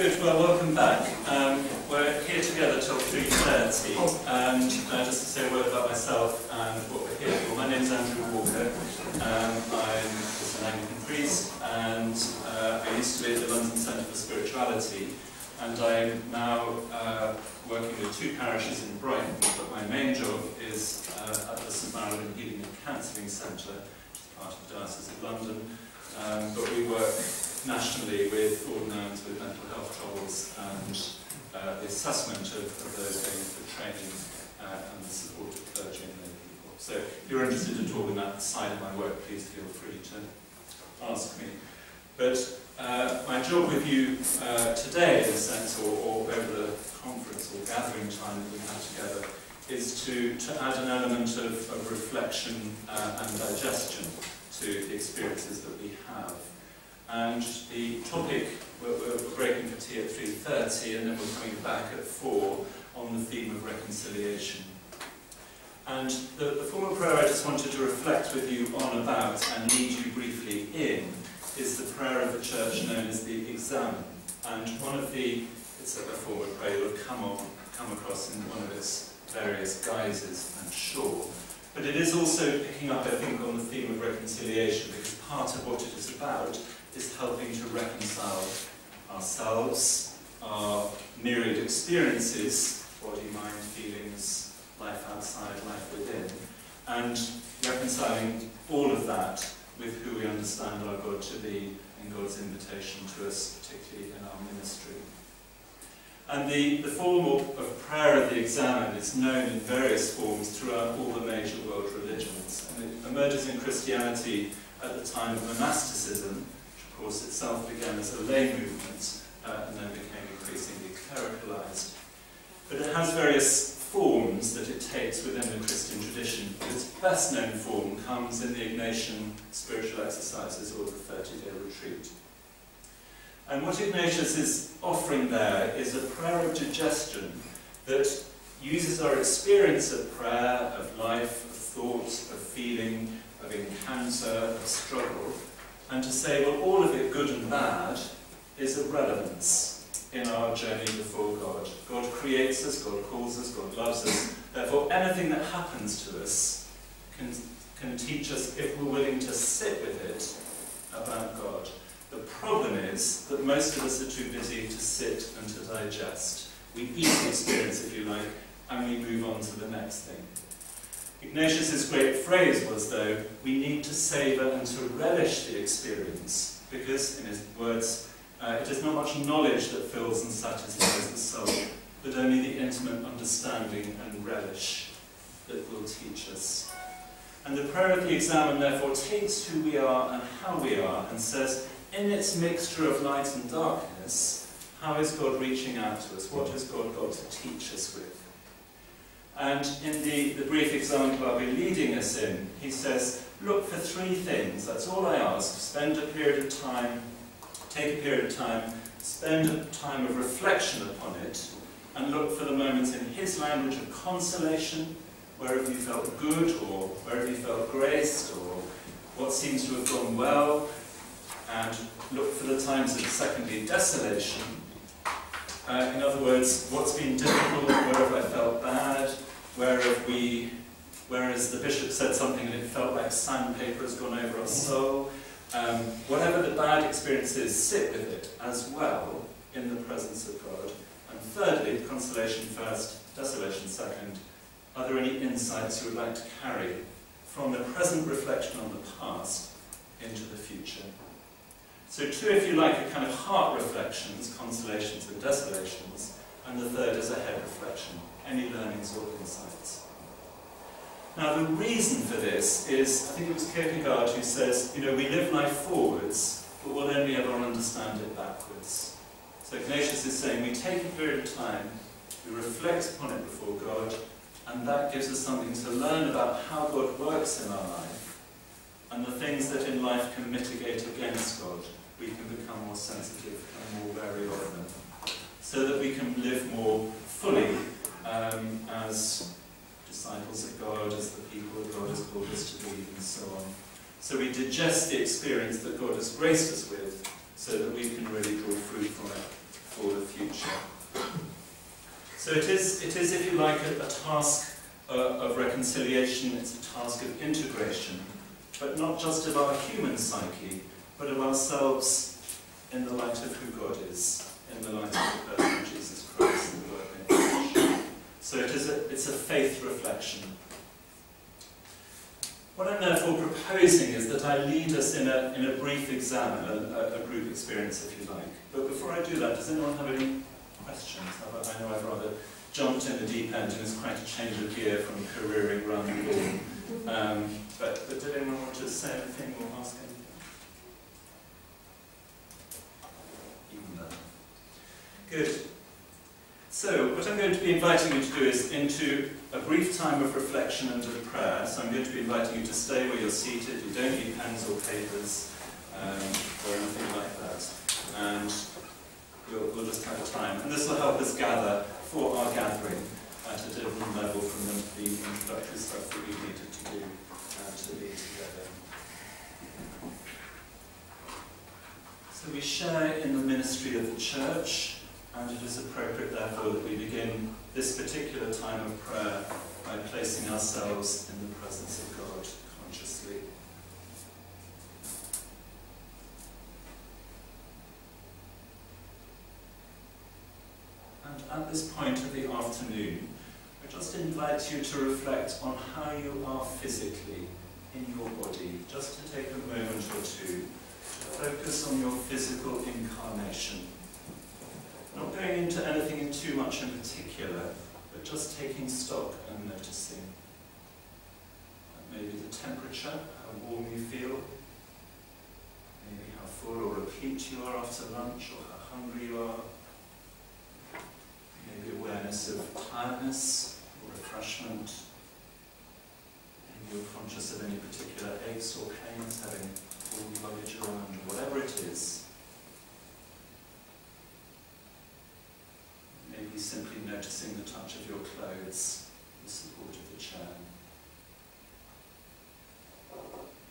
Good, well, welcome back. We're here together till 3:30, and just to say a word about myself and what we're here for. My name's Andrew Walker. I'm just an Anglican priest, and I used to be at the London Centre for Spirituality, and I'm now working with two parishes in Brighton, but my main job is at the St Marilyn Healing and Counselling Centre, which is part of the Diocese of London, but we work nationally with ordinands with mental health troubles and the assessment of those going for training and the support of clergy and lay people. So if you're interested at all in that side of my work, please feel free to ask me. But my job with you today, in a sense, or over the conference or gathering time that we have together, is to add an element of reflection and digestion to the experiences that we have. And the topic, we're breaking for tea at 3:30, and then we're coming back at 4 on the theme of reconciliation. And the form of prayer I just wanted to reflect with you on about and lead you briefly in is the prayer of the Church known as the Examen. And it's a form of prayer you'll have come across in one of its various guises, I'm sure. But it is also picking up, I think, on the theme of reconciliation, because part of what it is about is helping to reconcile ourselves, our myriad experiences, body, mind, feelings, life outside, life within, and reconciling all of that with who we understand our God to be and God's invitation to us, particularly in our ministry. And the form of prayer of the Examen is known in various forms throughout all the major world religions, and it emerges in Christianity at the time of monasticism, which of course itself began as a lay movement and then became increasingly clericalized. But it has various forms that it takes within the Christian tradition. Its best known form comes in the Ignatian spiritual exercises or the 30-day retreat. And what Ignatius is offering there is a prayer of digestion that uses our experience of prayer, of life, of thought, of feeling, of encounter, of struggle, and to say, well, all of it, good and bad, is of relevance in our journey before God. God creates us, God calls us, God loves us. Therefore, anything that happens to us can teach us, if we're willing to sit with it, about God. The problem is that most of us are too busy to sit and to digest. We eat the experience, if you like, and we move on to the next thing. Ignatius's great phrase was, though, we need to savour and to relish the experience, because, in his words, it is not much knowledge that fills and satisfies the soul, but only the intimate understanding and relish that will teach us. And the prayer of the Examen, therefore, takes who we are and how we are and says, in its mixture of light and darkness, how is God reaching out to us? What has God got to teach us with? And in the brief example I'll be leading us in, he says, look for 3 things. That's all I ask. Spend a period of time, take a period of time, spend a time of reflection upon it, and look for the moments in his language of consolation, where have you felt good, or where have you felt graced, or what seems to have gone well, and look for the times of, secondly, desolation. In other words, what's been difficult, where have I felt bad, whereas the bishop said something and it felt like sandpaper has gone over our soul. Whatever the bad experience is, sit with it as well in the presence of God. And thirdly, consolation first, desolation second. Are there any insights you would like to carry from the present reflection on the past into the future? So 2, if you like, are kind of heart reflections, consolations and desolations, and the third is a head reflection, any learnings or insights. Now the reason for this is, I think it was Kierkegaard who says, we live life forwards, but we'll only ever understand it backwards. So Ignatius is saying we take a period of time, we reflect upon it before God, and that gives us something to learn about how God works in our life, and the things that in life can mitigate against God. We can become more sensitive and more wary of them, so that we can live more fully as disciples of God, as the people that God has called us to be, and so on. So we digest the experience that God has graced us with, so that we can really draw fruit from it for the So it is, if you like, a task of reconciliation. It's a task of integration, but not just of our human psyche, but of ourselves in the light of who God is, in the light of the person of Jesus Christ and the Word made flesh. So it's a faith reflection. What I'm therefore proposing is that I lead us in a brief exam, a group experience if you like. But before I do that, does anyone have any questions? I know I've rather jumped in the deep end and it's quite a change of gear from careering round reading. But did anyone want to say anything or ask anything? Even better. Good. So, what I'm going to be inviting you to do is into a brief time of reflection and of prayer. So I'm going to be inviting you to stay where you're seated. You don't need pens or papers or anything like that. And we'll just have a time. And this will help us gather for our gathering at a different level from the introductory stuff that we needed to do to be together. So we share in the ministry of the church. And it is appropriate, therefore, that we begin this particular time of prayer by placing ourselves in the presence of God consciously. And at this point of the afternoon, I just invite you to reflect on how you are physically in your body, just to take a moment or two to focus on your physical incarnation. Not going into anything in too much in particular, but just taking stock and noticing. Maybe the temperature, how warm you feel, maybe how full or replete you are after lunch, or how hungry you are. Maybe awareness of tiredness or refreshment. Maybe you're conscious of any particular aches or pains, having all luggage around, or whatever it is. Maybe simply noticing the touch of your clothes, the support of the chair.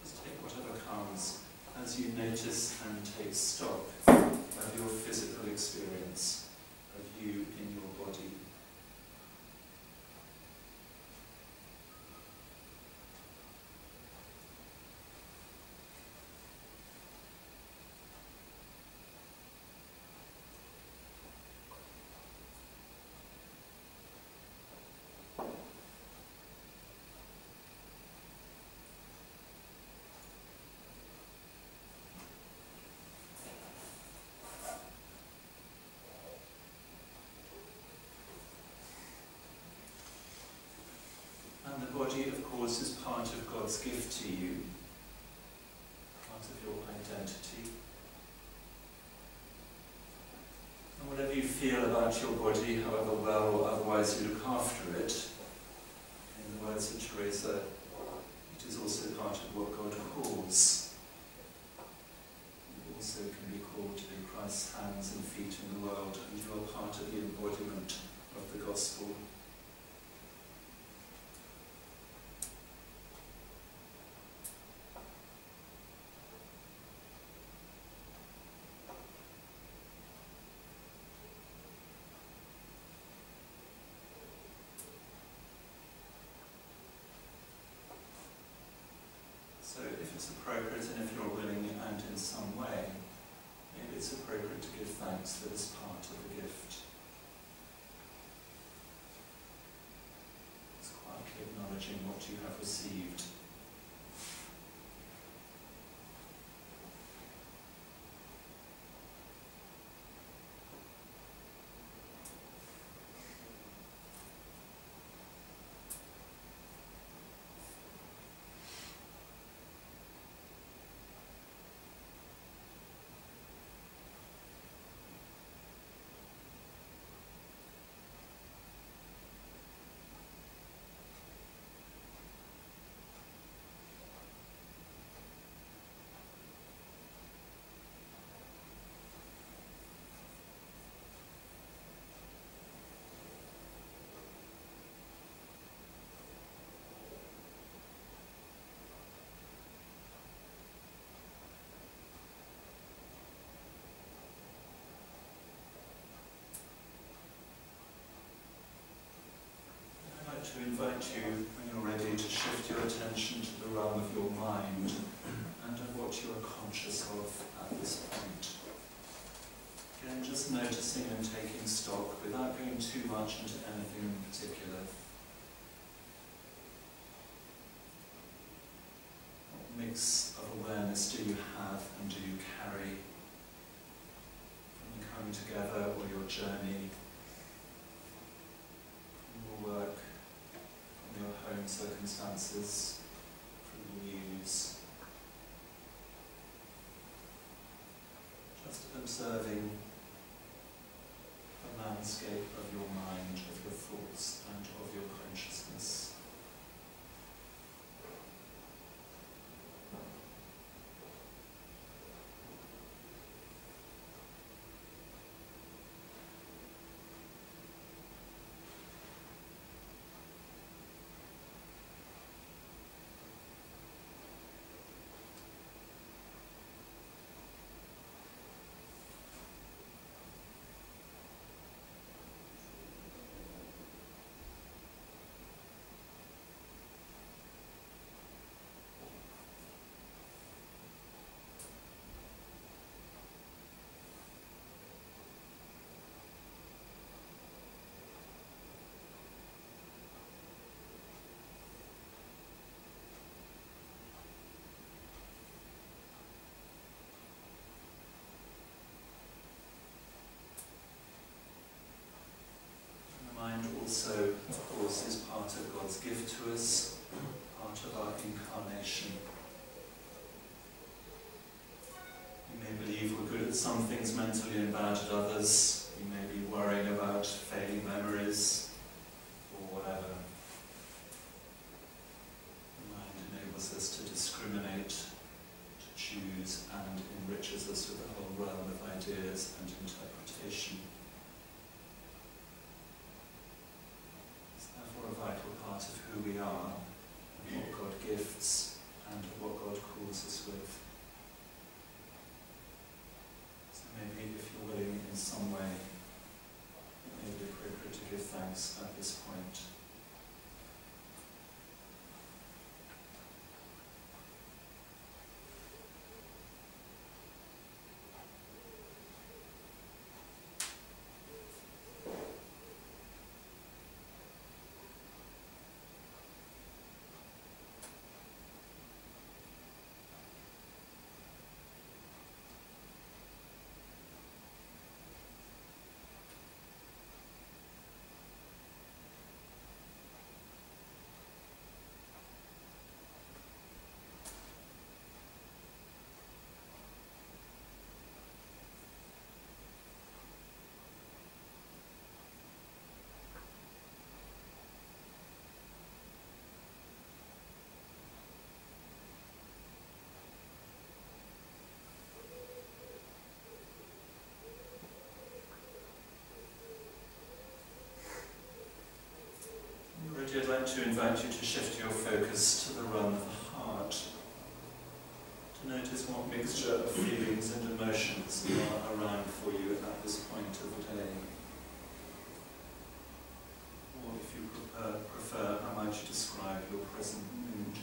Just take whatever comes as you notice and take stock of your physical experience, of you in your body. And the body, of course, is part of God's gift to you, part of your identity. And whatever you feel about your body, however well or otherwise you look after it, in the words of Teresa, it is also part of what God calls. You also can be called to be Christ's hands and feet in the world, and you are part of the embodiment of the gospel. So if it's appropriate and if you're willing and in some way, maybe it's appropriate to give thanks for this part of the gift. It's quietly acknowledging what you have received. to invite you, when you're ready, to shift your attention to the realm of your mind and of what you are conscious of at this point. Again, just noticing and taking stock without going too much into anything in particular. What mix of awareness do you have and do you carry from the coming together or your journey, from your work, from your home circumstances, from the news? Just observing the landscape of your mind, of your thoughts and of your consciousness. Mind also, of course, is part of God's gift to us, part of our incarnation. We may believe we're good at some things mentally and bad at others. We may be worrying about failing memories or whatever. The mind enables us to discriminate, to choose, and enriches us with a whole realm of ideas and interpretation. A vital part of who we are, and what God gifts, and what God calls us with. So maybe if you're willing in some way, it may be appropriate to give thanks at this point. I'd like to invite you to shift your focus to the realm of the heart, to notice what mixture of feelings and emotions are around for you at this point of the day. Or if you prefer, how might you describe your present mood?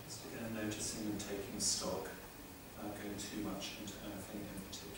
Just again noticing and taking stock without going too much into anything in particular.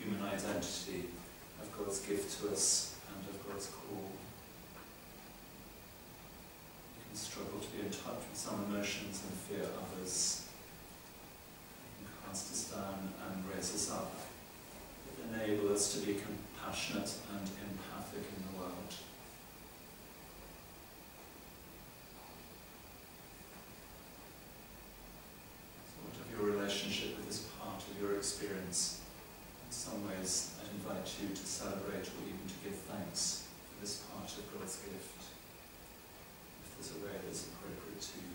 human identity, of God's gift to us and of God's call. We can struggle to be in touch with some emotions and fear others. They can cast us down and raise us up. They enable us to be compassionate and empathic in the world. So whatever your relationship with this part of your experience, in some ways I'd invite you to celebrate or even to give thanks for this part of God's gift, if there's a way that's appropriate to you.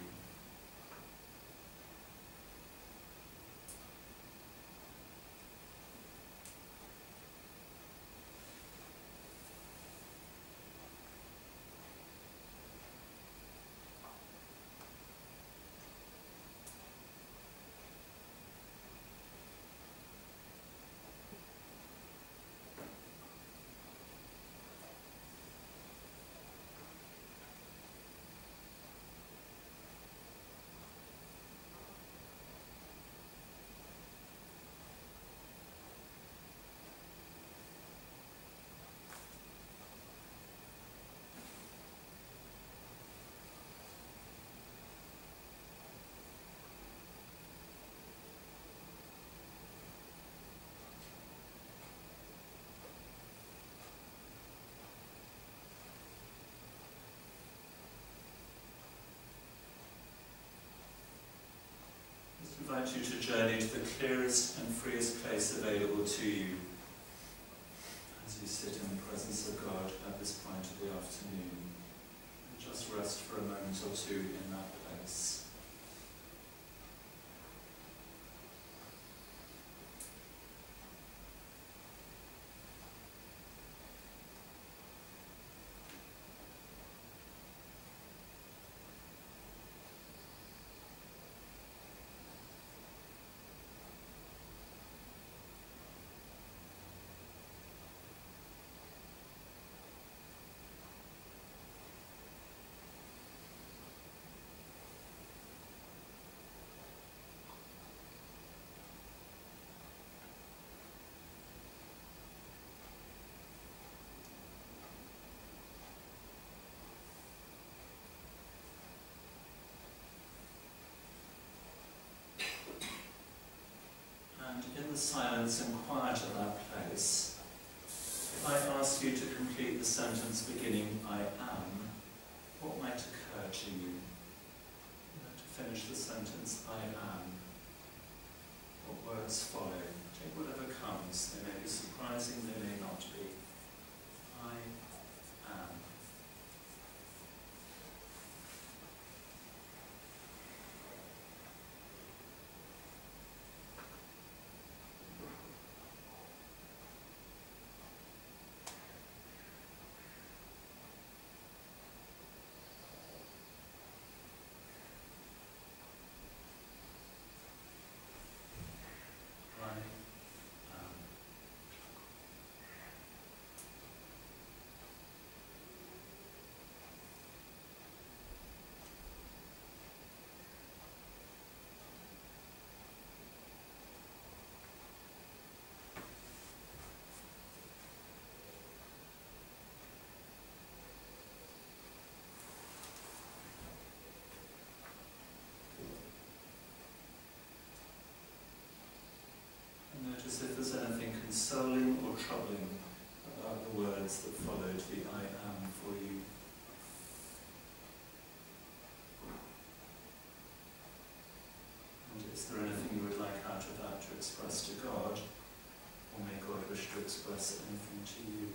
I invite you to journey to the clearest and freest place available to you as you sit in the presence of God at this point of the afternoon. And just rest for a moment or two in that place. And in the silence and quiet of that place, if I ask you to complete the sentence beginning, I am, what might occur to you? To finish the sentence, I am. What words follow? Take whatever comes. They may be surprising, they may not be. I am. Notice if there's anything consoling or troubling about the words that followed the I am for you. And is there anything you would like out of that to express to God, or may God wish to express anything to you?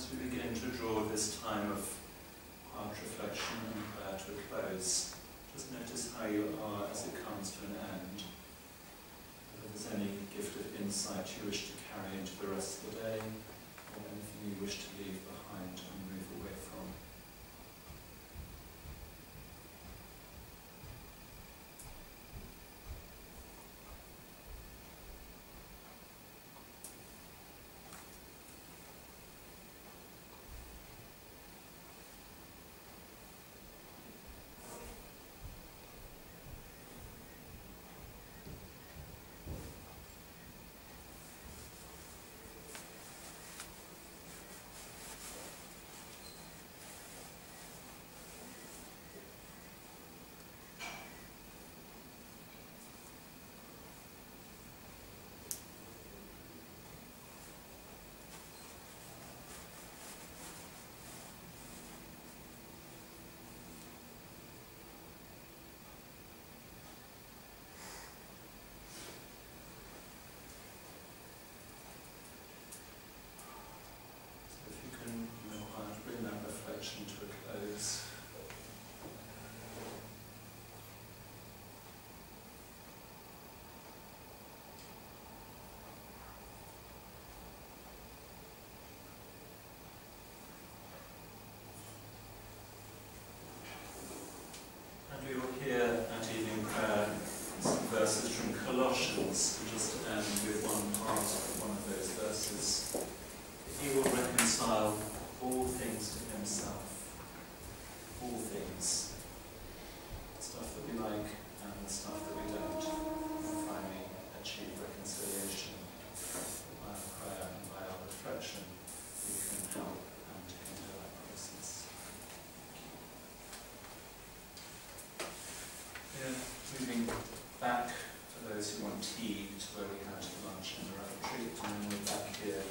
As we begin to draw this time of heart reflection and prayer to a close, just notice how you are as it comes to an end. Whether there's any gift of insight you wish to carry into the rest of the day, or anything you wish to leave behind and move away from. Bring that reflection to a close. And we will hear at evening prayer some verses from Colossians, and just to end with one part of one of those verses. He will reconcile all things to himself. All things. The stuff that we like and the stuff that we don't. And finally achieve reconciliation. By our prayer and by our reflection, we can help and hinder that process. Yeah, moving back for those who want tea to where we had lunch in the retreat, and then we're back here